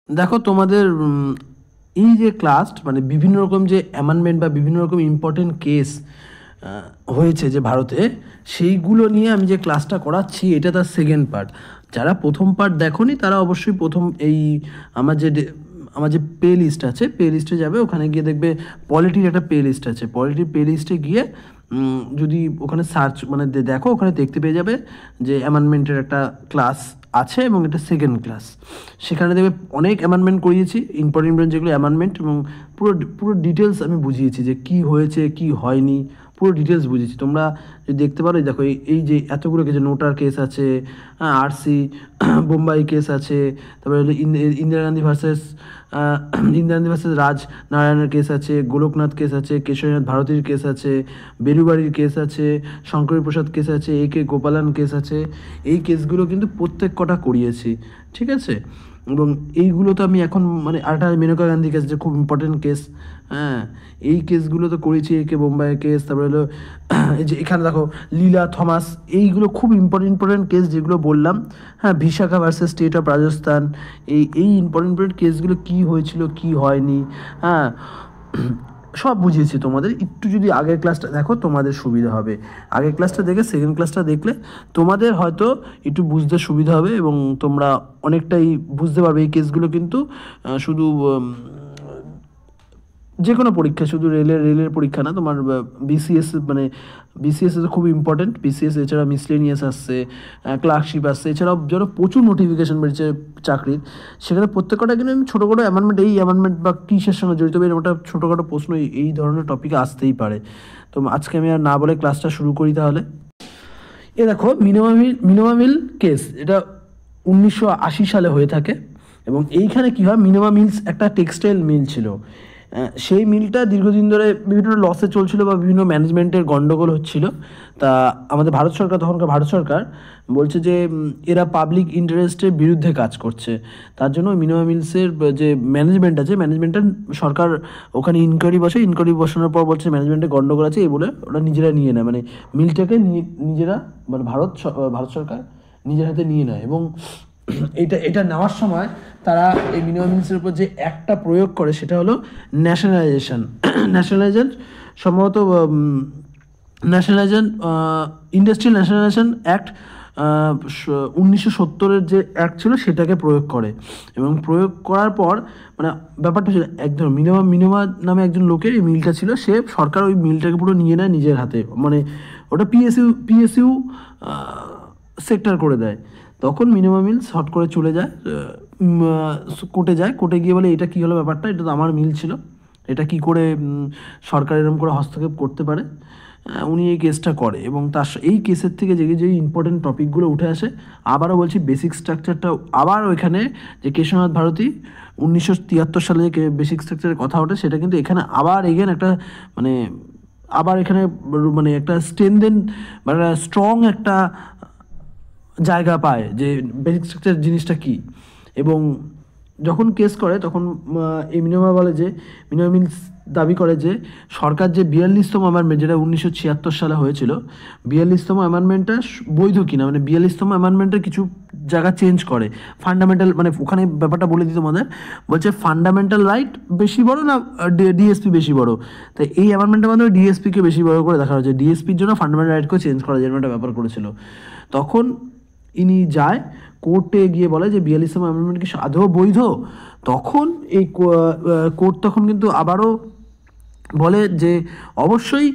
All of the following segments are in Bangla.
দেখো তোমাদের এই যে ক্লাস মানে বিভিন্ন রকম যে অ্যামেন্ডমেন্ট বা বিভিন্ন রকম ইম্পর্টেন্ট কেস হয়েছে যে ভারতে, সেইগুলো নিয়ে আমি যে ক্লাসটা করাচ্ছি এটা তার সেকেন্ড পার্ট। যারা প্রথম পার্ট দেখোনি তারা অবশ্যই প্রথম এই আমার যে পে লিস্ট আছে, পে লিস্টে যাবে, ওখানে গিয়ে দেখবে পলিটির একটা পে লিস্ট আছে, পলিটির পে লিস্টে গিয়ে যদি ওখানে সার্চ মানে দেখো, ওখানে দেখতে পেয়ে যাবে যে অ্যামেন্ডমেন্টের একটা ক্লাস আছে এবং এটা সেকেন্ড ক্লাস। সেখানে দেখবে অনেক অ্যামেন্ডমেন্ট করিয়েছি, ইম্পর্টেন্ট যেগুলো অ্যামেন্ডমেন্ট, এবং পুরো পুরো ডিটেলস আমি বুঝিয়েছি যে কি হয়েছে কি হয়নি, পুরো ডিটেলস বুঝিয়েছি। তোমরা যদি দেখতে পারো, দেখো এই যে এতগুলো কেস, নোটার কেস আছে, আরসি বোম্বাই কেস আছে, তারপরে ইন্দিরা গান্ধী ভার্সেস রাজ নারায়ণের কেস আছে, গোলকনাথ কেস আছে, কেশরীনাথ ভারতীর কেস আছে, বেরুবাড়ির কেস আছে, শঙ্করী প্রসাদ কেস আছে, কে গোপালান কেস আছে। এই কেসগুলো কিন্তু প্রত্যেক কটা করিয়েছি, ঠিক আছে। এবং এইগুলো তো আমি এখন মানে আরেকটা মেনকা গান্ধী কেস, যে খুব ইম্পর্টেন্ট কেস, হ্যাঁ, এই কেসগুলো তো করেছি, কে বোম্বাইয়ের কেস, তারপরে হলো এই যে এখানে দেখো লীলা থমাস, এইগুলো খুব ইম্পর্টেন্ট কেস যেগুলো বললাম। হ্যাঁ, Vishakha versus state of Rajasthan, এই ইম্পর্টেন্ট কেসগুলো কী হয়েছিল কী হয়নি, হ্যাঁ, সব বুঝিয়েছি তোমাদের। একটু যদি আগের ক্লাসটা দেখো তোমাদের সুবিধা হবে, আগের ক্লাসটা দেখে সেকেন্ড ক্লাসটা দেখলে তোমাদের হয়তো একটু বুঝতে সুবিধা হবে এবং তোমরা অনেকটাই বুঝতে পারবে। এই কেসগুলো কিন্তু শুধু যে কোনো পরীক্ষা, শুধু রেলের পরীক্ষা না, তোমার বিসিএস মানে বিসিএস খুব ইম্পর্টেন্ট। বিসিএস এছাড়া মিসলেনিয়াস আসছে, ক্লার্কশিপ আসছে, এছাড়াও যেন প্রচুর নোটিফিকেশন বেরিয়েছে চাকরির, সেখানে প্রত্যেকটা কিন্তু আমি ছোটোখাটো অ্যামেন্ডমেন্ট, এই অ্যামেন্ডমেন্ট বা কিসের সঙ্গে জড়িত হবে, এরকম একটা ছোটোখাটো প্রশ্ন এই ধরনের টপিকে আসতেই পারে। তো আজকে আমি আর না বলে ক্লাসটা শুরু করি তাহলে। এ দেখো মিনোমা মিল কেস, এটা 1980 সালে হয়ে থাকে। এবং এইখানে কী হয়, মিনোমা মিলস একটা টেক্সটাইল মিল ছিল। সেই মিলটা দীর্ঘদিন ধরে বিভিন্ন লসে চলছিল বা বিভিন্ন ম্যানেজমেন্টের গণ্ডগোল হচ্ছিল। তা আমাদের ভারত সরকার, তখনকার ভারত সরকার বলছে যে এরা পাবলিক ইন্টারেস্টের বিরুদ্ধে কাজ করছে, তার জন্য মিনোমা মিলসের যে ম্যানেজমেন্ট আছে, ম্যানেজমেন্টটা সরকার ওখানে ইনকোয়ারি বসানোর পর বলছে ম্যানেজমেন্টের গণ্ডগোল আছে, এই বলে ওরা নিজেরা নিয়ে নেয়, মানে মিলটাকে নিজেরা মানে ভারত সরকার নিজের হাতে নিয়ে নেয়। এবং এটা নেওয়ার সময় তারা এই মিনিমাম মিলসের উপর যে একটা প্রয়োগ করে সেটা হলো ন্যাশনালাইজেশন। সম্ভবত ন্যাশনালাইজেশন ইন্ডাস্ট্রিয়াল ন্যাশনালাইজেশন অ্যাক্ট 1970-এর যে অ্যাক্ট ছিল সেটাকে প্রয়োগ করে। এবং প্রয়োগ করার পর মানে ব্যাপারটা ছিল একদম মিনোমা নামে একজন লোকের এই মিলটা ছিল, সে সরকার ওই মিলটাকে পুরো নিয়ে নেয় নিজের হাতে, মানে ওটা পিএসইউ সেক্টর করে দেয়। তখন মিনিমাম মিলস হট করে চলে যায়, কোর্টে যায়, কোর্টে গিয়ে বলে এটা কী হলো ব্যাপারটা, এটা তো আমার মিল ছিল, এটা কি করে সরকার এরকম করে হস্তক্ষেপ করতে পারে। উনি এই কেসটা করে এবং এই কেসের থেকে যে ইম্পর্টেন্ট টপিকগুলো উঠে আসে। আবারও বলছি, বেসিক স্ট্রাকচারটা আবার ওইখানে যে কেশরনাথ ভারতী 1973 সালে যে বেসিক স্ট্রাকচারের কথা ওঠে, সেটা কিন্তু এখানে আবার এগেন একটা মানে আবার এখানে মানে একটা স্ট্রেনদেন মানে স্ট্রং একটা জায়গা পায় যে বেসিক স্ট্রাকচার জিনিসটা কী। এবং যখন কেস করে তখন এই মিনোমা মিলস দাবি করে যে সরকার যে 42তম অ্যামেন্ডমেন্ট, যেটা 1976 সালে হয়েছিল, 42তম অ্যামেন্ডমেন্টটা বৈধ কিনা, মানে 42তম অ্যামেন্ডমেন্টের কিছু জায়গা চেঞ্জ করে ফান্ডামেন্টাল, মানে ওখানে ব্যাপারটা বলে দিই তোমাদের, বলছে ফান্ডামেন্টাল রাইট বেশি বড় না ডিএসপি বেশি বড়। তাই এই অ্যামেন্ডমেন্টের মাধ্যমে ডিএসপিকে বেশি বড় করে দেখা হয়েছে, ডিএসপির জন্য ফান্ডামেন্টাল রাইটকেও চেঞ্জ করা যায়, একটা ব্যাপার করেছিল। তখন ইনি যায় কোর্টে গিয়ে বলে যে 42তম অ্যামেন্ডমেন্ট কি আদৌ বৈধ। তখন এই কোর্ট তখন কিন্তু আবারও বলে যে অবশ্যই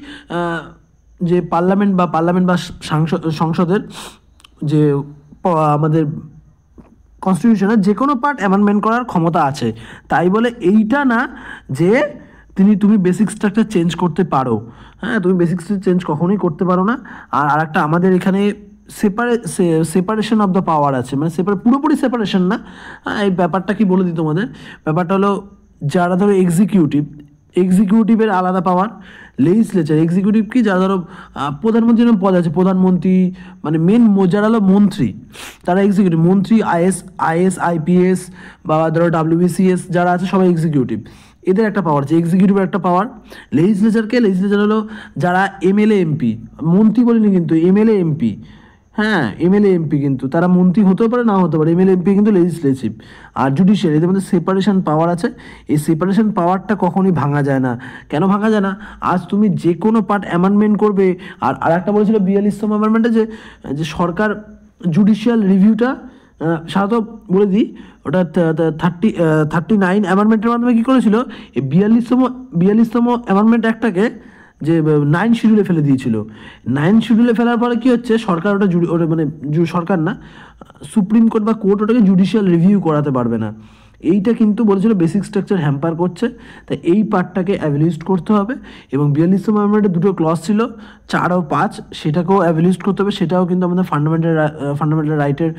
যে পার্লামেন্ট বা সংসদের যে আমাদের কনস্টিটিউশনের যে কোনো পার্ট অ্যামেন্ডমেন্ট করার ক্ষমতা আছে। তাই বলে এইটা না যে তুমি বেসিক স্ট্রাকচার চেঞ্জ করতে পারো, হ্যাঁ, তুমি বেসিক স্ট্রাকচার চেঞ্জ কখনোই করতে পারো না। আর একটা আমাদের এখানে সেপারেশন অফ দ্য পাওয়ার আছে, মানে পুরোপুরি সেপারেশন না। এই ব্যাপারটা কি বলে দিই তোমাদের, ব্যাপারটা হলো যারা ধরো এক্সিকিউটিভের আলাদা পাওয়ার, লেজিসলেচার এক্সিকিউটিভ কি, যারা ধরো প্রধানমন্ত্রী এরকম পদ আছে, প্রধানমন্ত্রী মানে মেন যারা হলো মন্ত্রী, তারা এক্সিকিউটিভ, মন্ত্রী আইএস আইপিএস বা ধরো ডাব্লিউবিসিএস যারা আছে সবাই এক্সিকিউটিভ, এদের একটা পাওয়ার আছে, এক্সিকিউটিভের একটা পাওয়ার। লেজিসলেচার হলো যারা এমএলএ এমপি, মন্ত্রী বলিনি কিন্তু এমএলএ এমপি, হ্যাঁ, এমএলএ এমপি কিন্তু তারা মন্ত্রী হতেও পারে, না হতে পারে। এমএলএ এমপি কিন্তু লেজিসলেটিভ, আর জুডিশিয়ারি, এদের মধ্যে সেপারেশন পাওয়ার আছে। এই সেপারেশন পাওয়ারটা কখনোই ভাঙা যায় না। কেন ভাঙা যায় না? আজ তুমি যে কোনো পার্ট অ্যামেন্ডমেন্ট করবে। আর একটা বলেছিল 42তম অ্যামেন্ডমেন্টে যে যে সরকার জুডিশিয়াল রিভিউটা, সাধারণত বলে দিই, ওটা 39 অ্যামেন্ডমেন্টের মাধ্যমে কী করেছিল, এই 42তম অ্যামেন্ডমেন্ট একটাকে যে 9 শিডিউলে ফেলে দিয়েছিল। 9 শিডিউলে ফেলার পরে কী হচ্ছে, সরকার ওটা মানে সরকার না, সুপ্রিম কোর্ট বা কোর্ট ওটাকে জুডিশিয়াল রিভিউ করাতে পারবে না। এইটা কিন্তু বলেছিল বেসিক স্ট্রাকচার হ্যাম্পার করছে, তাই এই পার্টটাকে অ্যাভলিউট করতে হবে। এবং 42তম অ্যামেন্ডমেন্টে দুটো ক্লজ ছিল, 4 ও 5, সেটাকেও অ্যাভলিউট করতে হবে। সেটাও কিন্তু আমাদের ফান্ডামেন্টাল রাইটের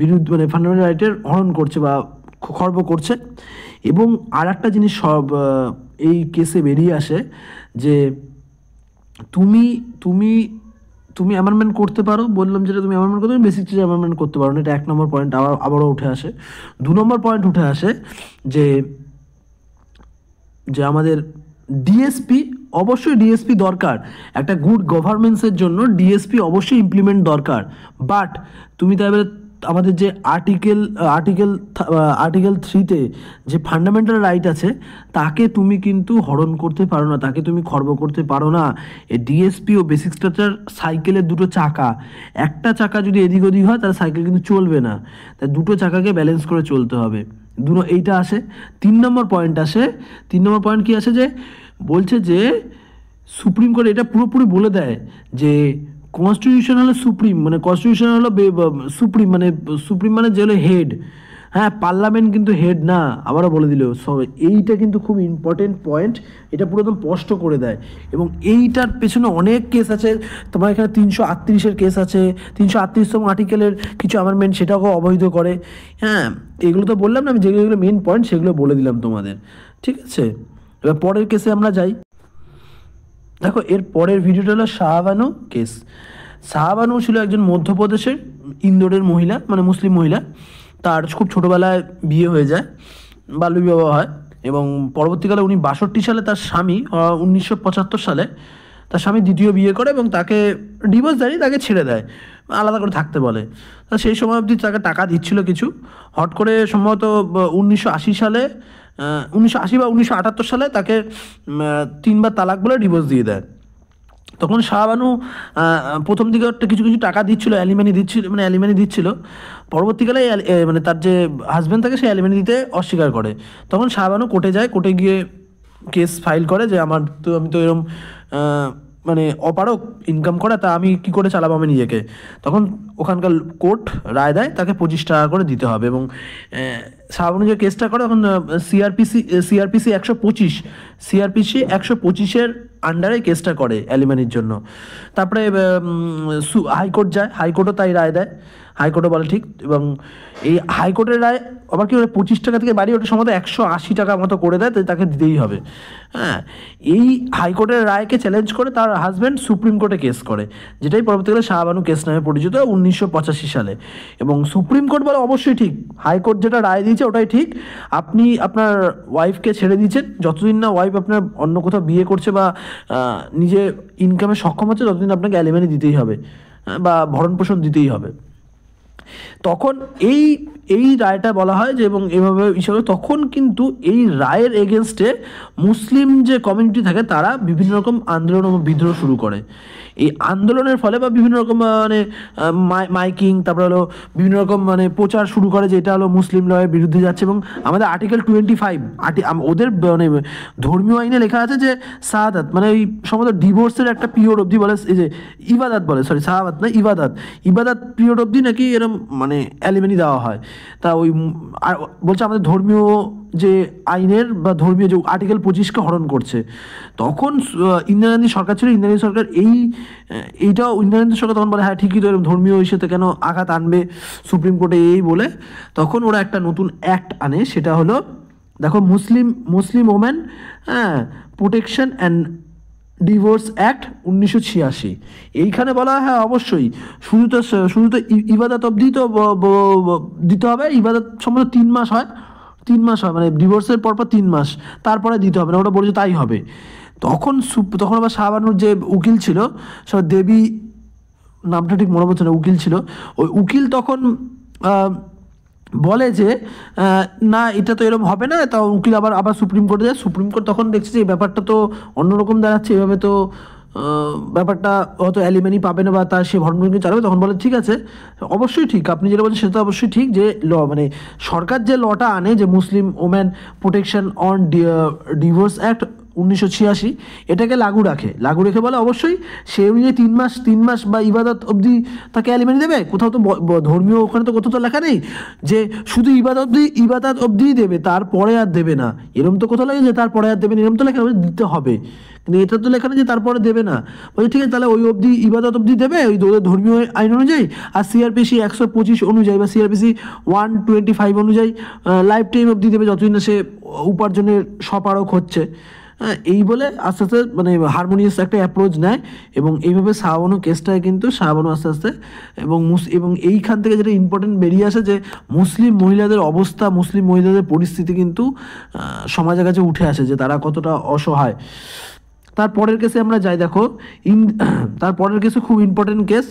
বিরুদ্ধে, মানে ফান্ডামেন্টাল রাইটের হরণ করছে বা খর্ব করছে। এবং আর একটা জিনিস সব এই কেসে বেরিয়ে আসে যে তুমি তুমি তুমি অ্যামেন্ডমেন্ট করতে পারো, বললাম যেটা তুমি অ্যামেন্ডমেন্ট করতে পারো, বেসিক চিজ অ্যামেন্ডমেন্ট করতে পারো না, এটা 1 নম্বর পয়েন্ট। আবারও উঠে আসে 2 নম্বর পয়েন্ট উঠে আসে যে যে আমাদের ডিএসপি, অবশ্যই ডিএসপি দরকার, একটা গুড গভর্নেন্সের জন্য ডিএসপি অবশ্যই ইমপ্লিমেন্ট দরকার। বাট তুমি তাই আমাদের যে আর্টিকেল 3-তে যে ফান্ডামেন্টাল রাইট আছে, তাকে তুমি কিন্তু হরণ করতে পারো না, তাকে তুমি খর্ব করতে পারো না। এই ডিএসপি ও বেসিক স্ট্রাকচার সাইকেলের দুটো চাকা, একটা চাকা যদি এদিক ওদিক হয় তাহলে সাইকেল কিন্তু চলবে না, তাই দুটো চাকাকে ব্যালেন্স করে চলতে হবে। এইটা আসে। 3 নম্বর পয়েন্ট আসে। 3 নম্বর পয়েন্ট কী আসে, যে বলছে যে সুপ্রিম কোর্ট এটা পুরোপুরি বলে দেয় যে কনস্টিটিউশন হলো সুপ্রিম, মানে কনস্টিটিউশন হলো সুপ্রিম মানে যে হলো হেড। হ্যাঁ, পার্লামেন্ট কিন্তু হেড না, আবারও বলে দিল। সব এইটা কিন্তু খুব ইম্পর্টেন্ট পয়েন্ট, এটা পুরো একদম স্পষ্ট করে দেয়। এবং এইটার পেছনে অনেক কেস আছে। তোমার এখানে 338-এর কেস আছে, 338তম আর্টিকেলের কিছু অ্যামেন্ডমেন্ট সেটাকেও অবৈধ করে। হ্যাঁ, এগুলো তো বললাম না আমি, যেগুলো মেন পয়েন্ট সেগুলো বলে দিলাম তোমাদের, ঠিক আছে। এবার পরের কেসে আমরা যাই। দেখো, এর পরের ভিডিওটা হলো শাহবানু কেস। শাহবানু ছিল একজন মধ্যপ্রদেশের ইন্দোরের মহিলা, মানে মুসলিম মহিলা। তার খুব ছোটোবেলায় বিয়ে হয়ে যায়, বাল্যবিবাহ হয়। এবং পরবর্তীকালে 1962 সালে তার স্বামী, 1975 সালে তার স্বামী দ্বিতীয় বিয়ে করে এবং তাকে ডিভোর্স দেয়, তাকে ছেড়ে দেয়, আলাদা করে থাকতে বলে। তা সেই সময় অবধি তাকে টাকা দিচ্ছিল কিছু। হট করে সম্ভবত 1980 সালে, 1980 বা 1978 সালে তাকে 3বার তালাক বলে ডিভোর্স দিয়ে দেয়। তখন শাহবানু প্রথম দিকে একটা কিছু টাকা দিচ্ছিল, অ্যালিমানি দিচ্ছিল। পরবর্তীকালে মানে তার যে হাজব্যান্ড থাকে সে অ্যালিমানি দিতে অস্বীকার করে। তখন শাহবানু কোর্টে যায়, কোর্টে গিয়ে কেস ফাইল করে যে আমি তো এরকম মানে অপারক ইনকাম করা, তা আমি কি করে চালাবো আমি নিজেকে। তখন ওখানকার কোর্ট রায় দেয় তাকে 25 টাকা করে দিতে হবে। এবং শাহবানু যে কেসটা করে, তখন সিআরপিসি 125-এর আন্ডারে কেসটা করে অ্যালিমানির জন্য। তারপরে হাইকোর্ট যায়, হাইকোর্টও তাই রায় দেয়, হাইকোর্টও বলে ঠিক। এবং এই হাইকোর্টের রায় আবার কি 25 টাকা থেকে বাড়িয়ে ওটা সম্ভবত 180 টাকা মতো করে দেয়, তাই তাকে দিতেই হবে। হ্যাঁ, এই হাইকোর্টের রায়কে চ্যালেঞ্জ করে তার হাজব্যান্ড সুপ্রিম কোর্টে কেস করে, যেটাই পরবর্তীকালে শাহবানু কেস নামে পরিচিত 1985 সালে। এবং সুপ্রিম কোর্ট বলে অবশ্যই ঠিক, হাইকোর্ট যেটা রায় দিয়েছে ওটাই ঠিক। আপনি আপনার ওয়াইফকে ছেড়ে দিয়েছেন, যতদিন না ওয়াইফ আপনার অন্য কোথাও বিয়ে করছে বা নিজে ইনকামে সক্ষম হচ্ছে, ততদিন আপনাকে অ্যালিমানি দিতেই হবে বা ভরণ পোষণ দিতেই হবে। তখন এই রায়টা বলা হয় যে, এবং এভাবে হিসাবে তখন কিন্তু এই রায়ের এগেনস্টে মুসলিম যে কমিউনিটি থাকে তারা বিভিন্ন রকম আন্দোলন এবং বিদ্রোহ শুরু করে। এই আন্দোলনের ফলে বা বিভিন্ন রকম মানে মাইকিং, তারপরে হলো বিভিন্ন রকম মানে প্রচার শুরু করে যে এটা হলো মুসলিম লয়ের বিরুদ্ধে যাচ্ছে। এবং আমাদের আর্টিকেল 25 ওদের মানে ধর্মীয় আইনে লেখা আছে যে শাহাদাত, মানে এই সম্ভবত ডিভোর্সের একটা পিরিয়ড অবধি বলে, এই যে ইবাদাত বলে, সরি শাহাদাত না, ইবাদাত পিরিয়ড অবধি নাকি এরকম মানে অ্যালিমানি দেওয়া হয়। তা ওই বলছে আমাদের ধর্মীয় যে আইনের বা ধর্মীয় যে আর্টিকেল 25কে হরণ করছে। তখন ইন্দিরা গান্ধী সরকার ছিল, ইন্দিরা গান্ধী সরকার ইন্দিরা গান্ধী সরকার তখন বলে হ্যাঁ ঠিকই তো, ধর্মীয় ইস্যুতে কেন আঘাত আনবে সুপ্রিম কোর্টে, বলে তখন ওরা একটা নতুন অ্যাক্ট আনে। সেটা হলো, দেখো, Muslim women protection and divorce act 1986। এইখানে বলা হয় হ্যাঁ অবশ্যই শুধু তো ইবাদত অবধি তো দিতে হবে। ইবাদত সম্ভবত 3 মাস হয়, মানে ডিভোর্সের পরপর 3 মাস, তারপরে দিতে হবে না, ওটা বলেছে তাই হবে। তখন আবার শাহবানুর যে উকিল ছিল, দেবী নামটা ঠিক মনে পড়ছে না, উকিল ছিল, ওই উকিল তখন বলে যে না এটা তো এরকম হবে না, তা উকিল আবার আবার সুপ্রিম কোর্টে যায়। সুপ্রিম কোর্ট তখন দেখছে যে এই ব্যাপারটা তো অন্যরকম দাঁড়াচ্ছে, এভাবে তো ব্যাপারটা হয়তো অ্যালিমেনি পাবে না বা তার সে ভরণপোষণ চালাবে। তখন বলে ঠিক আছে, অবশ্যই ঠিক, আপনি যেটা বলছেন সেটা অবশ্যই ঠিক, যে মানে সরকার যে লটা আনে, যে Muslim women protection on divorce act 1986, এটাকে লাগু রেখে বলে অবশ্যই সে অনুযায়ী 3 মাস বা ইবাদত অবধি তাকে অ্যালিমেনি দেবে। কোথাও তো ধর্মীয় ওখানে তো কোথাও তো লেখা নেই যে শুধু ইবাদত অবধি দেবে, তারপরে আর দেবে না, এরম তো কোথাও লাগে যে তারপরে আর দেবে না, এরম তো লেখা দিতে হবে, কিন্তু এটা তো লেখা নেই যে তারপরে দেবে না। বলছে ঠিক আছে, তাহলে ওই অবধি ইবাদত অবধি দেবে ওই ধর্মীয় আইন অনুযায়ী, আর সিআরপিসি 125 অনুযায়ী বা সিআরপিসি 125 অনুযায়ী লাইফ টাইম অবধি দেবে, যতদিন না সে উপার্জনের সপারক হচ্ছে। হ্যাঁ, এই বলে আস্তে আস্তে মানে হারমোনিয়াস একটা অ্যাপ্রোচ নেয়, এবং এইভাবে শাহবানু কেসটায় কিন্তু শাহবানু আস্তে আস্তে এবং এইখান থেকে যেটা ইম্পর্টেন্ট বেরিয়ে আসে যে মুসলিম মহিলাদের অবস্থা, মুসলিম মহিলাদের পরিস্থিতি কিন্তু সমাজের কাছে উঠে আসে যে তারা কতটা অসহায়। তারপরের কেসে আমরা যাই, দেখো তারপরের কেসে খুব ইম্পর্টেন্ট কেস,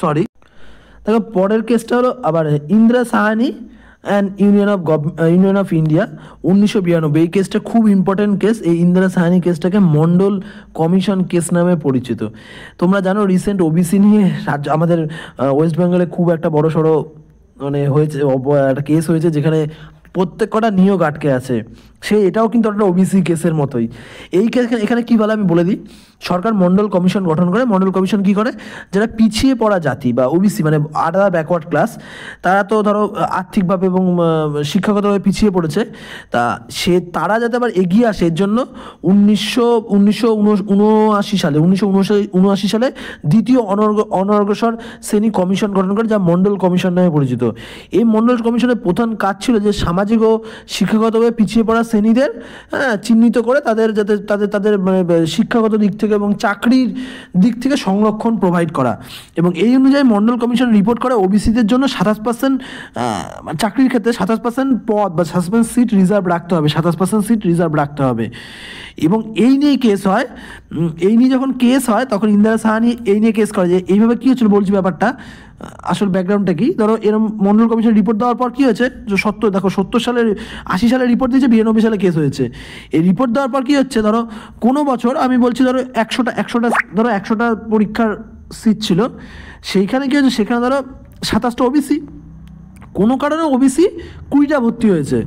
সরি, দেখো পরের কেসটা হলো আবার Indira Sahani and union of India 1992। এই কেসটা খুব ইম্পর্টেন্ট কেস। এই ইন্দিরা সাহানি কেসটাকে মন্ডল কমিশন কেস নামে পরিচিত। তোমরা জানো রিসেন্ট ওবিসি নিয়ে আমাদের ওয়েস্ট বেঙ্গলে খুব একটা বড় সড়ো মানে হয়েছে, একটা কেস হয়েছে যেখানে প্রত্যেক কটা নিয়োগ আটকে আছে। এটাও কিন্তু একটা ওবিসি কেসের মতোই। এই কেস এখানে কী বলে আমি বলে দিই। সরকার মন্ডল কমিশন গঠন করে। মন্ডল কমিশন কী করে, যারা পিছিয়ে পড়া জাতি বা ওবিসি মানে আদার ব্যাকওয়ার্ড ক্লাস, তারা তো ধরো আর্থিকভাবে এবং শিক্ষাগতভাবে পিছিয়ে পড়েছে, তারা যাতে আবার এগিয়ে আসে এর জন্য 1979 সালে দ্বিতীয় অনগ্রসর শ্রেণী কমিশন গঠন করে, যা মন্ডল কমিশন নামে পরিচিত। এই মন্ডল কমিশনের প্রধান কাজ ছিল যে সামাজিক ও শিক্ষাগতভাবে পিছিয়ে পড়া শ্রেণীদের চিহ্নিত করে তাদের যাতে তাদের মানে শিক্ষাগত দিক থেকে এবং চাকরির দিক থেকে সংরক্ষণ প্রোভাইড করা। এবং এই অনুযায়ী মন্ডল কমিশন রিপোর্ট করে ওবিসিদের জন্য 27% চাকরির ক্ষেত্রে 27% পদ বা 27% সিট রিজার্ভ রাখতে হবে, 27% সিট রিজার্ভ রাখতে হবে। এবং এই নিয়ে কেস হয়, এই নিয়ে যখন কেস হয় তখন ইন্দিরা সাহানি এই নিয়ে কেস করে যে এইভাবে কী হচ্ছিল, বলছি ব্যাপারটা আসল ব্যাকগ্রাউন্ডটা কি। ধরো এরকম মন্ডল কমিশন রিপোর্ট দেওয়ার পর কী হয়েছে, যে 70 সালে 80 সালে রিপোর্ট দিয়েছে, 92 সালে কেস হয়েছে। এই রিপোর্ট দেওয়ার পর কী হচ্ছে, ধরো কোনো বছর আমি বলছি ধরো 100টা পরীক্ষার সিট ছিল, সেইখানে কী হচ্ছে, সেখানে ধরো 27টা ওবিসি, কোনো কারণে ওবিসি 20টা ভর্তি হয়েছে,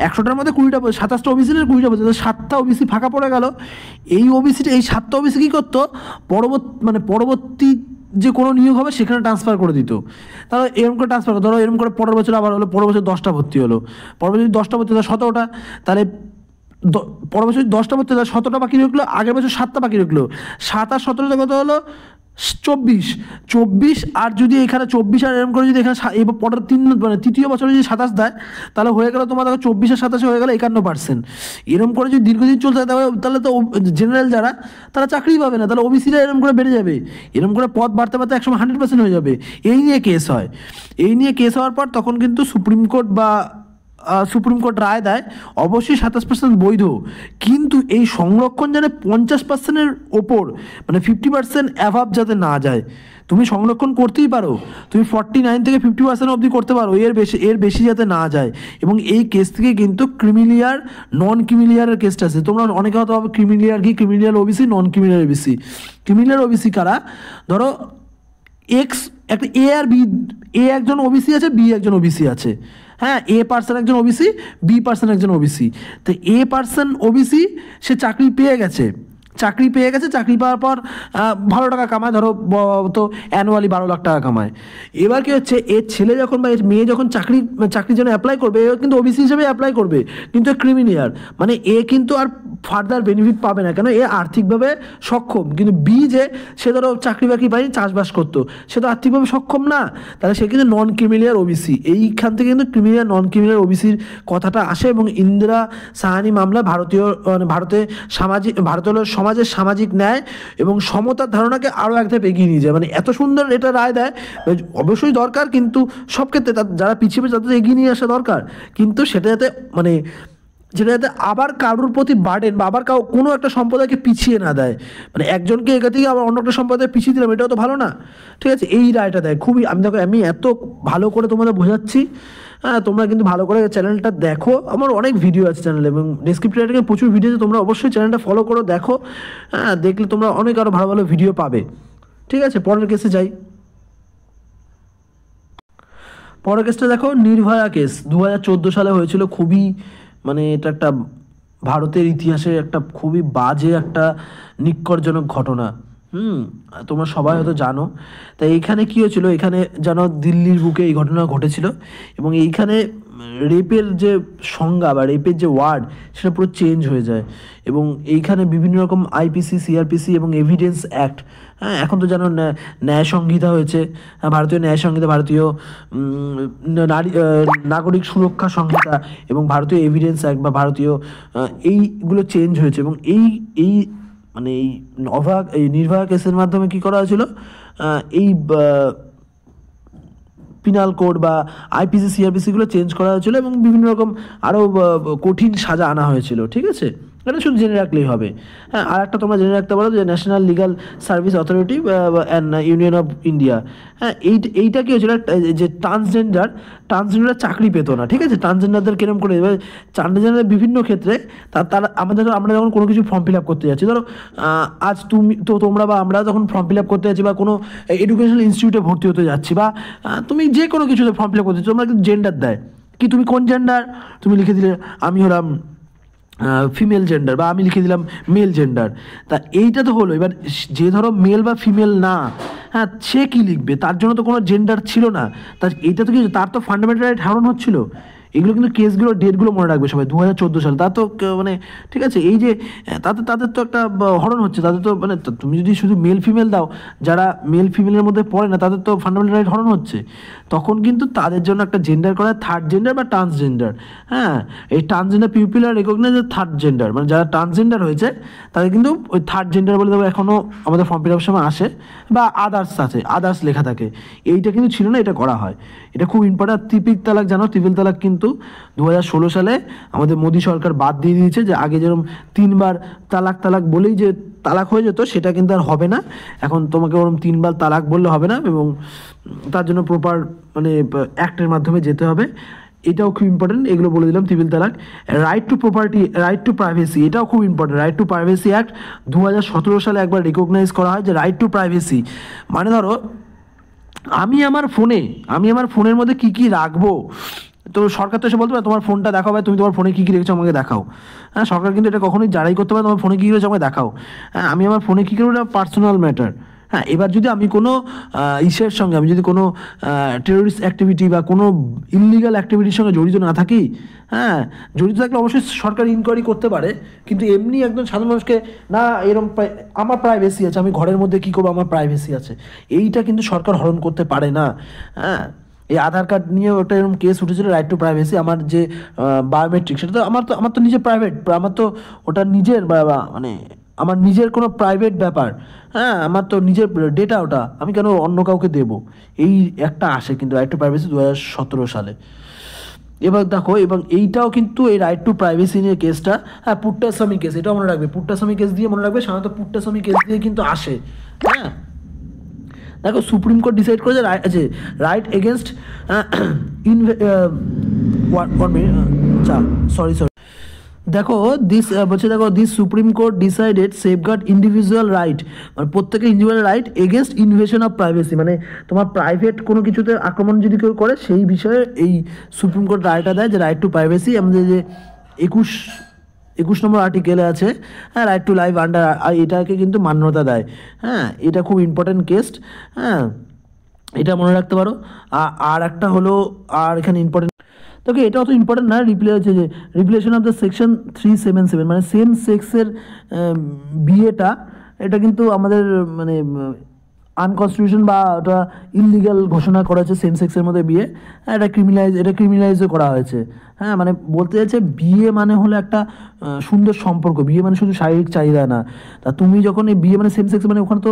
100টার মধ্যে 20টা, 27টা ওবিসি 20টা ভর্তি, 7টা ওবিসি ফাঁকা পড়ে গেল। এই 7টা ওবিসি কী করতো, পরবর্তী যে কোনো নিয়োগ হবে সেখানে ট্রান্সফার করে দিত। তাহলে এরকম করে ট্রান্সফার করতো, ধরো এরকম করে পরের বছর আবার হলো, পরের বছর 10টা ভর্তি হলো, পরের বছর 10টা ভর্তি হলো 17টা, তাহলে পরের বছর 10টা ভর্তি হলো, 17টা বাকি রাখলো, আগের বছর 7টা বাকি রাখলো, 7 আর 17 কত হলো 24, আর যদি এখানে 24 আর এরকম করে যদি এখানে এবার পরের তৃতীয় বছরে যদি 27 দেয়, তাহলে হয়ে গেল তোমার দেখো 24 আর 27 হয়ে গেল 51%। এরকম করে যদি দীর্ঘদিন চলতে থাকে তাহলে তো জেনারেল যারা তারা চাকরি পাবে না, তাহলে ওবিসিরা এরকম করে বেড়ে যাবে, এরকম করে পদ বাড়তে বাড়তে একসময় 100% হয়ে যাবে। এই নিয়ে কেস হয়। এই নিয়ে কেস হওয়ার পর তখন কিন্তু সুপ্রিম কোর্ট রায় দেয় অবশ্যই 27% বৈধ, কিন্তু এই সংরক্ষণ যেন 50%-এর ওপর মানে 50% অ্যাভাব যাতে না যায়। তুমি সংরক্ষণ করতেই পারো, তুমি 49 থেকে 50% অবধি করতে পারো, এর বেশি যাতে না যায়। এবং এই কেস থেকে কিন্তু ক্রিমিলিয়ার নন ক্রিমিলিয়ারের কেসটা আছে। তোমরা অনেকে হয়তো ভাবে ক্রিমিলিয়ার কি, ক্রিমিলিয়ার ওবিসি, নন ক্রিমিলিয়ার ওবিসি। ক্রিমিলিয়ার ওবিসি কারা, ধরো একটা এ আর বি, এ একজন ওবিসি আছে, বি একজন ওবিসি আছে, হ্যাঁ, এ পার্সন একজন ওবিসি, বি পার্সন একজন ওবিসি। তো এ পার্সন ওবিসি সে চাকরি পেয়ে গেছে, চাকরি পাওয়ার পর ভালো টাকা কামায়, ধরো তো অ্যানুয়ালি 12 লাখ টাকা কামায়। এবার কি হচ্ছে, এর ছেলে যখন বা এর মেয়ে যখন চাকরির জন্য অ্যাপ্লাই করবে, এ কিন্তু ওবিসি হিসেবে অ্যাপ্লাই করবে, কিন্তু ক্রিমিলিয়ার মানে এ কিন্তু আর ফার্দার বেনিফিট পাবে না, কেন এ আর্থিকভাবে সক্ষম। কিন্তু বি যে সে ধরো চাকরি বাকরি পায়নি, চাষবাস করতো, সে তো আর্থিকভাবে সক্ষম না, তাহলে সে কিন্তু নন ক্রিমিলিয়ার ওবিসি। এইখান থেকে কিন্তু ক্রিমিলিয়ার নন ক্রিমিলিয়ার ওবিসির কথাটা আসে। এবং ইন্দিরা সাহানি মামলা ভারতের সমাজের সামাজিক ন্যায় এবং সমতার ধারণাকে আরও এক ধাপ এগিয়ে নিয়ে যায়। মানে এত সুন্দর এটা রায় দেয়, অবশ্যই দরকার, কিন্তু সব ক্ষেত্রে যারা পিছিয়ে তাদের এগিয়ে নিয়ে আসা দরকার, কিন্তু সেটা যাতে মানে যেটা যাতে আবার কারোর প্রতি বার্ডেন বা আবার কোনো একটা সম্প্রদায়কে পিছিয়ে না দেয়, মানে একজনকে একা থেকে আবার অন্য একটা সম্প্রদায় পিছিয়ে দিলাম, এটাও তো ভালো না। ঠিক আছে, এই রায়টা দেয় খুবই, আমি এত ভালো করে তোমাদের বোঝাচ্ছি। হ্যাঁ, তোমরা কিন্তু ভালো করে চ্যানেলটা দেখো, আমার অনেক ভিডিও আছে চ্যানেলে এবং ডেসক্রিপশন রাইটিংয়ে প্রচুর ভিডিও আছে, তোমরা অবশ্যই চ্যানেলটা ফলো করো, দেখো। হ্যাঁ, দেখলে তোমরা অনেক আরও ভালো ভালো ভিডিও পাবে। ঠিক আছে, পরের কেসে যাই। পরের কেসটা দেখো, নির্ভয়া কেস 2014 সালে হয়েছিল। খুবই মানে এটা একটা ভারতের ইতিহাসে একটা খুবই বাজে একটা নিক্করজনক ঘটনা। তোমরা সবাই হয়তো জানো। তাই এইখানে কী হয়েছিল, এখানে জানো দিল্লির বুকে এই ঘটনা ঘটেছিল এবং এইখানে রেপের যে সংজ্ঞা বা রেপের যে ওয়ার্ড সেটা পুরো চেঞ্জ হয়ে যায় এবং এইখানে বিভিন্ন রকম আইপিসি, সিআরপিসি এবং এভিডেন্স অ্যাক্ট, হ্যাঁ এখন তো জানো ন্যায় সংহিতা হয়েছে, ভারতীয় ন্যায় সংহিতা, ভারতীয় নারী নাগরিক সুরক্ষা সংহিতা এবং ভারতীয় এভিডেন্স অ্যাক্ট বা ভারতীয় এইগুলো চেঞ্জ হয়েছে এবং এই এই মানে এই নির্ভয়া কেসের মাধ্যমে কী করা হয়েছিল, এই পিনাল কোড বা আইপিসি, সিআরপিসিগুলো চেঞ্জ করা হয়েছিল এবং বিভিন্ন রকম আরও কঠিন সাজা আনা হয়েছিল। ঠিক আছে, এটা শুধু জেনে রাখলেই হবে। হ্যাঁ, আর একটা তোমরা জেনে রাখতে পারো যে national legal service authority and union of India, হ্যাঁ এইটা কি হয়েছিল, যে ট্রান্সজেন্ডার চাকরি পেতো না। ঠিক আছে, ট্রান্সজেন্ডারদের কিরম করে, এবার ট্রান্সজেন্ডার বিভিন্ন ক্ষেত্রে তারা আমরা যখন কোনো কিছু ফর্ম ফিল আপ করতে যাচ্ছি, ধরো আজ তোমরা বা আমরা যখন ফর্ম ফিল আপ করতে যাচ্ছি বা কোনো এডুকেশনাল ইনস্টিটিউটে ভর্তি হতে যাচ্ছি বা তুমি যে কোনো কিছুতে ফর্ম ফিল আপ করতে, তোমরা কিন্তু জেন্ডার দেয় কি, তুমি কোন জেন্ডার, তুমি লিখে দিলে আমি হলাম ফিমেল জেন্ডার বা আমি লিখে দিলাম মেল জেন্ডার। তা এইটা তো হলো, এবার যে ধরো মেল বা ফিমেল না, হ্যাঁ সে কী লিখবে, তার জন্য তো কোনো জেন্ডার ছিল না, তার এইটা তো কি, তার তো ফান্ডামেন্টাল রাইট হারণ হচ্ছিল। এগুলো কিন্তু কেসগুলো ডেটগুলো মনে রাখবে সবাই, 2014 সাল, তার তো মানে ঠিক আছে, এই যে তাদের তো একটা হরণ হচ্ছে, তাদের তো মানে তুমি যদি শুধু মেল ফিমেল দাও, যারা মেল ফিমেলের মধ্যে পড়ে না তাদের তো ফান্ডামেন্টাল রাইট হরণ হচ্ছে, তখন কিন্তু তাদের জন্য একটা জেন্ডার করা থার্ড জেন্ডার বা ট্রান্সজেন্ডার। হ্যাঁ, এই ট্রান্সজেন্ডার পিপল আর রেকগনাইজ থার্ড জেন্ডার, মানে যারা ট্রান্সজেন্ডার হয়েছে তাদের কিন্তু ওই থার্ড জেন্ডার বলে দেবো, এখনও আমাদের ফর্ম ফিল আপের সময় আসে বা আদার্স আছে, আদার্স লেখা থাকে। এইটা কিন্তু ছিল না, এটা করা হয়, এটা খুব ইম্পর্টেন্ট। ত্রিপিল তালাক জানো, ত্রিপিল তালাক কিন্তু 2016 সালে আমাদের মোদী সরকার বাদ দিয়ে দিয়েছে, যে আগে যেরকম 3বার তালাক বলেই যে তালাক হয়ে যেত, সেটা কিন্তু আর হবে না। এখন তোমাকে ওরকম 3বার তালাক বললে হবে না এবং তার জন্য প্রপার মানে অ্যাক্টের মাধ্যমে যেতে হবে। এটাও খুব ইম্পর্টেন্ট, এগুলো বলে দিলাম। ত্রিপিল তালাক, right two property, right two privacy, এটাও খুব important. Right two privacy act 2017 সালে একবার রিকগনাইজ করা হয়, যে রাইট টু প্রাইভেসি মানে ধরো আমি আমার ফোনের মধ্যে কী কী রাখবো, তো সরকার তো এসে বলতে পারে তোমার ফোনটা দেখাও, ভাই তুমি তোমার ফোনে কী কী রেখেছো আমাকে দেখাও। হ্যাঁ, সরকার কিন্তু এটা কখনোই জারাই করতে পারে, তোমার ফোনে কী রেখেছো আমাকে দেখাও। হ্যাঁ, আমি আমার ফোনে কী করবো, এটা পার্সোনাল ম্যাটার। হ্যাঁ, এবার যদি আমি কোনো ইসের সঙ্গে, আমি যদি কোনো টেরোরিস্ট অ্যাক্টিভিটি বা কোনো ইললিগাল অ্যাক্টিভিটির সঙ্গে জড়িত না থাকি, হ্যাঁ জড়িত থাকলে অবশ্যই সরকার ইনকোয়ারি করতে পারে, কিন্তু এমনি একদম সাধারণ মানুষকে না, এরকম আমার প্রাইভেসি আছে, আমি ঘরের মধ্যে কী করবো, আমার প্রাইভেসি আছে, এইটা কিন্তু সরকার হরণ করতে পারে না। হ্যাঁ, এই আধার কার্ড নিয়ে ওটা এরকম কেস উঠেছিল, রাইট টু প্রাইভেসি, আমার যে বায়োমেট্রিক সেটা তো আমার তো নিজের প্রাইভেট, আমার তো ওটা নিজের মানে আমার নিজের কোনো প্রাইভেট ব্যাপার। হ্যাঁ, আমার তো নিজের ডেটা, ওটা আমি কেন অন্য কাউকে দেবো, এই একটা আসে কিন্তু রাইট টু প্রাইভেসি 2017 সালে। এবার দেখো, এবং এইটাও কিন্তু এই রাইট টু প্রাইভেসি নিয়ে কেসটা, হ্যাঁ পুট্টাস্বামী কেস, এটাও মনে রাখবে, পুট্টাস্বামী কেস দিয়ে মনে রাখবে, সাধারণত পুট্টাস্বামী কেস দিয়ে কিন্তু আসে। হ্যাঁ, দেখো সুপ্রিম কোর্ট ডিসাইড করেছে রাইট এগেনস্ট সরি দেখো this supreme court decided safeguard individual right, মানে প্রত্যেকের individual right against invasion of privacy, মানে তোমার প্রাইভেট কোনো কিছুতে আক্রমণ যদি কেউ করে সেই বিষয়ে এই সুপ্রিম কোর্ট রায়টা দেয়, যে রাইট টু প্রাইভেসি আমাদের যে 21 নম্বর আর্টিকেলে আছে, হ্যাঁ রাইট টু লাইফ আন্ডার, এটাকে কিন্তু মান্যতা দেয়। হ্যাঁ, এটা খুব ইম্পর্ট্যান্ট কেস। হ্যাঁ, এটা মনে রাখতে পারো। আর একটা হলো, আর এখানে ইম্পর্টেন্ট তোকে, এটাও তো ইম্পর্টেন্ট না, হচ্ছে যে রিপ্লেশন অফ দ্য সেকশন 377, মানে সেম সেক্সের বিয়েটা, এটা কিন্তু আমাদের মানে আনকনস্টিটিউশন বা ওটা ইললিগাল ঘোষণা করা হয়েছে, সেম সেক্সের মধ্যে বিয়ে, এটা ক্রিমিনালাইজও করা হয়েছে। হ্যাঁ, মানে বলতে চাইছে বিয়ে মানে হলো একটা সুন্দর সম্পর্ক, বিয়ে মানে শুধু শারীরিক চাহিদা না। তা তুমি যখন এই বিয়ে মানে সেম সেক্স, মানে ওখানে তো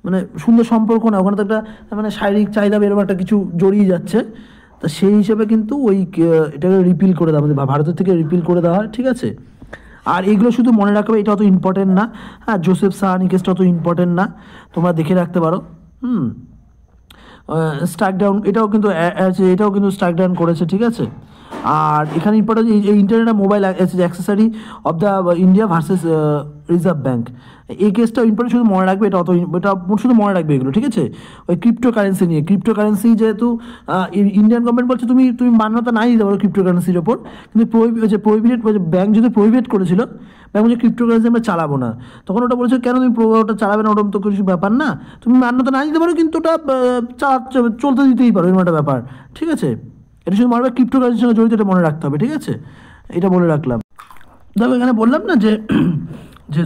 মানে সুন্দর সম্পর্ক না, ওখানে তো একটা মানে শারীরিক চাহিদা এরকম একটা কিছু জড়িয়ে যাচ্ছে। তা সেই হিসেবে কিন্তু ওই এটাকে রিপিল করে দেওয়া, আমাদের ভারতের থেকে রিপিল করে দেওয়া হয়, ঠিক আছে। আর এগুলো শুধু মনে রাখবে, এটা অত ইম্পর্টেন্ট না। হ্যাঁ, জোসেফ সাহানি কেসটা অত ইম্পর্টেন্ট না, তোমরা দেখে রাখতে পারো। স্ট্রাইক ডাউন এটাও কিন্তু স্ট্রাইক ডাউন করেছে, ঠিক আছে। আর এখানে ইম্পর্টেন্ট এই internet mobile accessory of the India versus reserve bank, এই কেসটা ইম্পর্টেন্ট, শুধু মনে রাখবে, এটা শুধু মনে রাখবে এগুলো, ঠিক আছে। ওই ক্রিপ্টোকারেন্সি নিয়ে, ক্রিপ্টোকারেন্সি যেহেতু ইন্ডিয়ান গভর্নমেন্ট বলছে তুমি মান্যতা নাই দিতে পারো ক্রিপ্টোকারেন্সির ওপর, কিন্তু ব্যাঙ্ক যদি প্রহিবিট করেছিল, ব্যাঙ্ক বলছে ক্রিপ্টোকারেন্সি আমরা চালাবো না, তখন ওটা বলেছে কেন তুমি ওটা চালাবে না, ওটা তো কিছু ব্যাপার না, তুমি মান্যতা না দিতে পারো কিন্তু ওটা চলতে দিতেই পারো, এরকম একটা ব্যাপার, ঠিক আছে। এটা শুধু মনে রাখবে, ক্রিপ্টোকারেন্সির সঙ্গে জড়িত, এটা মনে রাখতে হবে, ঠিক আছে। এটা বলে রাখলাম। দেখো এখানে বললাম না যে যে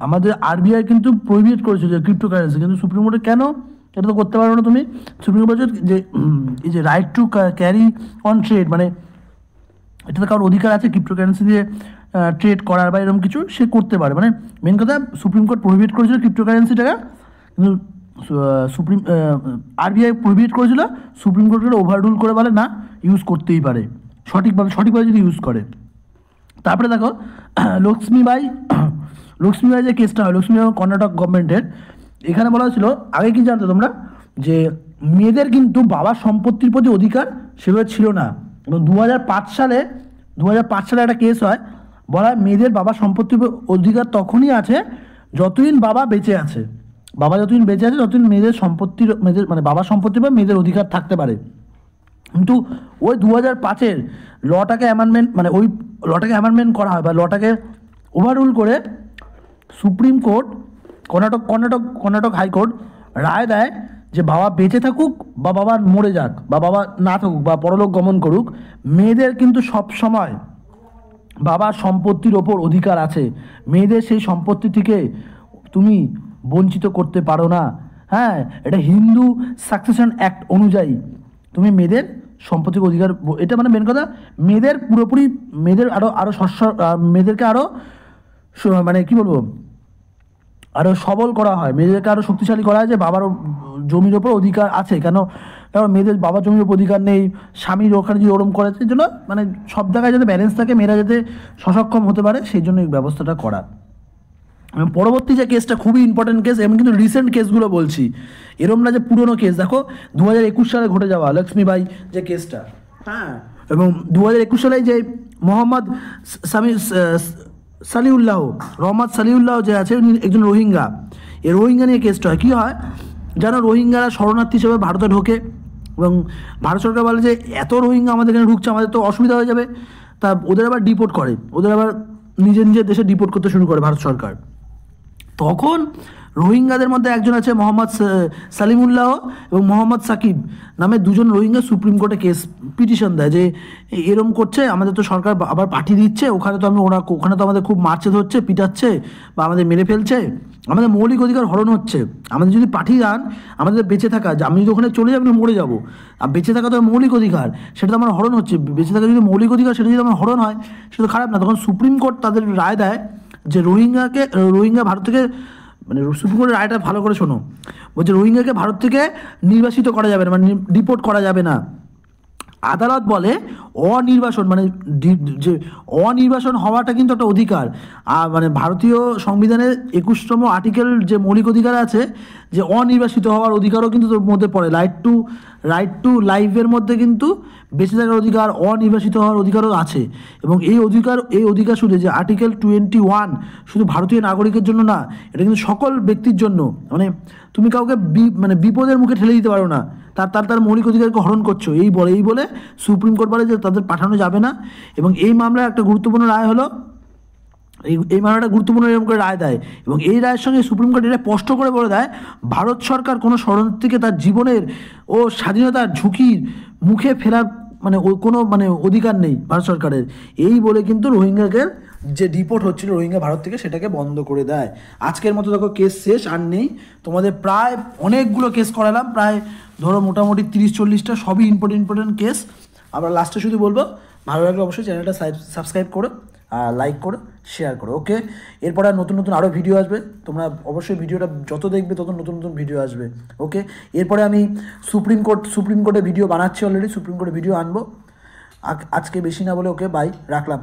আমাদের আরবিআই কিন্তু প্রহিবিট করেছিল যে ক্রিপ্টোকারেন্সি, কিন্তু সুপ্রিম কোর্টে কেন এটা তো করতে পারো না তুমি। সুপ্রিম কোর্ট বলছে যে এই যে right to carry on trade, মানে এটাতে কারোর অধিকার আছে ক্রিপ্টোকারেন্সি দিয়ে ট্রেড করার বা এরকম কিছু সে করতে পারে, মানে মেন কথা সুপ্রিম কোর্ট প্রহিবিট করেছিল ক্রিপ্টোকারেন্সিটাকে, কিন্তু আরবিআই প্রহিবিট করেছিল, সুপ্রিম কোর্টের ওভাররুল করে বলে না ইউজ করতেই পারে, সঠিকভাবে যদি ইউজ করে। তারপরে দেখো লক্ষ্মীবাই যে কেসটা হয়, লক্ষ্মীবাই কর্ণাটক গভর্নমেন্টের, এখানে বলা হয়েছিল, আগে কি জানতো তোমরা যে মেয়েদের কিন্তু বাবার সম্পত্তির প্রতি অধিকার সেভাবে ছিল না, এবং 2005 সালে একটা কেস হয়, বলা হয় মেয়েদের বাবার সম্পত্তির অধিকার তখনই আছে যতদিন বাবা বেঁচে আছে, ততদিন মানে বাবার সম্পত্তির বা মেয়েদের অধিকার থাকতে পারে। কিন্তু ওই 2005-এর লটাকে অ্যামেন্ডমেন্ট, মানে ওই লটাকে অ্যামেন্ডমেন্ট করা হয় বা লটাকে ওভাররুল করে সুপ্রিম কোর্ট, কর্ণাটক হাইকোর্ট রায় দেয় যে বাবা বেঁচে থাকুক বা বাবা মরে যাক বা বাবা না থাকুক বা পরলোক গমন করুক, মেয়েদের কিন্তু সব সময় বাবার সম্পত্তির ওপর অধিকার আছে, মেয়েদের সেই সম্পত্তি থেকে তুমি বঞ্চিত করতে পারো না। হ্যাঁ, এটা হিন্দু সাকসেশন অ্যাক্ট অনুযায়ী তুমি মেয়েদের সম্পত্তির অধিকার, এটা মানে মেন কথা মেয়েদের পুরোপুরি মেয়েদেরকে আরও মানে কি বলবো, আরও সবল করা হয়, মেয়েদেরকে আরও শক্তিশালী করা হয় যে বাবার জমির ওপর অধিকার আছে, কারণ মেয়েদের বাবার জমির ওপর অধিকার নেই, স্বামীর ওখানে যে ওরম করেছে, এই জন্য মানে সব জায়গায় যাতে ব্যালেন্স থাকে, মেয়েরা যাতে সক্ষম হতে পারে, সেই জন্য এই ব্যবস্থাটা করা। পরবর্তী যে কেসটা খুবই ইম্পর্টেন্ট কেস, আমি কিন্তু রিসেন্ট কেসগুলো বলছি, এরম না যে পুরনো কেস। দেখো 2021 সালে ঘটে যাওয়া লক্ষ্মীবাই যে কেসটা, হ্যাঁ, এবং 2021 সালে যে মোহাম্মদ সালিউল্লাহ যে আছে, উনি একজন রোহিঙ্গা, এই রোহিঙ্গা নিয়ে কেসটা হয়। কী হয় জানো, রোহিঙ্গারা শরণার্থী হিসেবে ভারতে ঢোকে, এবং ভারত সরকার বলে যে এত রোহিঙ্গা আমাদের এখানে ঢুকছে, আমাদের তো অসুবিধা হয়ে যাবে, তা ওদের আবার ডিপোর্ট করে, ওদের আবার নিজের দেশে ডিপোর্ট করতে শুরু করে ভারত সরকার। তখন রোহিঙ্গাদের মধ্যে একজন আছে মোহাম্মদ সালিমুল্লাহ এবং মোহাম্মদ সাকিব নামে দুজন রোহিঙ্গা সুপ্রিম কোর্টে পিটিশন দেয় যে এরম করছে, আমাদের তো সরকার আবার পাঠিয়ে দিচ্ছে, ওখানে তো আমাদের খুব মারছে ধরছে, পিটাচ্ছে বা আমাদের মেরে ফেলছে, আমাদের মৌলিক অধিকার হরণ হচ্ছে, আমাদের যদি পাঠিয়ে দেন আমাদের বেঁচে থাকা, আমি যদি ওখানে চলে যাবো মরে যাবো, আর বেঁচে থাকা তো মৌলিক অধিকার, সেটা তো আমার হরণ হচ্ছে, বেঁচে থাকা যদি মৌলিক অধিকার সেটা যদি আমার হরণ হয় সেটা তো খারাপ না। তখন সুপ্রিম কোর্ট তাদের রায় দেয় যে রোহিঙ্গা ভারত থেকে, মানে সুপ্রিম কোর্টের রায়টা ভালো করে শোনো, বলছে রোহিঙ্গাকে ভারত থেকে নির্বাসিত করা যাবে না, মানে ডিপোর্ট করা যাবে না। আদালত বলে অনির্বাসন, মানে যে অনির্বাসন হওয়াটা কিন্তু একটা অধিকার, আর মানে ভারতীয় সংবিধানের 21তম আর্টিকেল যে মৌলিক অধিকার আছে যে অনির্বাসিত হওয়ার অধিকারও কিন্তু তোর মধ্যে পড়ে, রাইট টু লাইফের মধ্যে কিন্তু বেঁচে থাকার অধিকার, অনির্বাসিত হওয়ার অধিকারও আছে। এবং এই অধিকার শুধু যে আর্টিকেল 21 শুধু ভারতীয় নাগরিকের জন্য না, এটা কিন্তু সকল ব্যক্তির জন্য, মানে তুমি কাউকে মানে বিপদের মুখে ঠেলে দিতে পারো না, তার মৌলিক অধিকারকে হরণ করছো, এই বলে সুপ্রিম কোর্ট বলে যে তাদের পাঠানো যাবে না। এবং এই মামলায় একটা গুরুত্বপূর্ণ রায় হলো, এই মামলাটা গুরুত্বপূর্ণ এরকম করে রায় দেয়, এবং এই রায়ের সঙ্গে সুপ্রিম কোর্ট এটা স্পষ্ট করে বলে দেয় ভারত সরকার কোনো শরণার্থীকে তার জীবনের ও স্বাধীনতার ঝুঁকির মুখে ফেরার মানে কোনো মানে অধিকার নেই ভারত সরকারের, এই বলে কিন্তু রোহিঙ্গাকে যে ডিপোর্ট হচ্ছিল রোহিঙ্গা ভারত থেকে সেটাকে বন্ধ করে দেয়। আজকের মতো দেখো কেস শেষ, আর নেই, তোমাদের প্রায় অনেকগুলো কেস করালাম, প্রায় ধরো মোটামুটি 30-40টা, সবই ইম্পর্টেন্ট কেস। আমরা লাস্টে শুধু বলবো, ভালো লাগলে অবশ্যই চ্যানেলটা সাবস্ক্রাইব করো, লাইক করো, শেয়ার করো। ওকে, এরপরে আর নতুন নতুন আরও ভিডিও আসবে, তোমরা অবশ্যই ভিডিওটা যত দেখবে তত নতুন নতুন ভিডিও আসবে। ওকে, এরপরে আমি সুপ্রিম কোর্টে ভিডিও বানাচ্ছি, অলরেডি সুপ্রিম কোর্টে ভিডিও আনবো। আজকে বেশি না বলে, ওকে বাই, রাখলাম।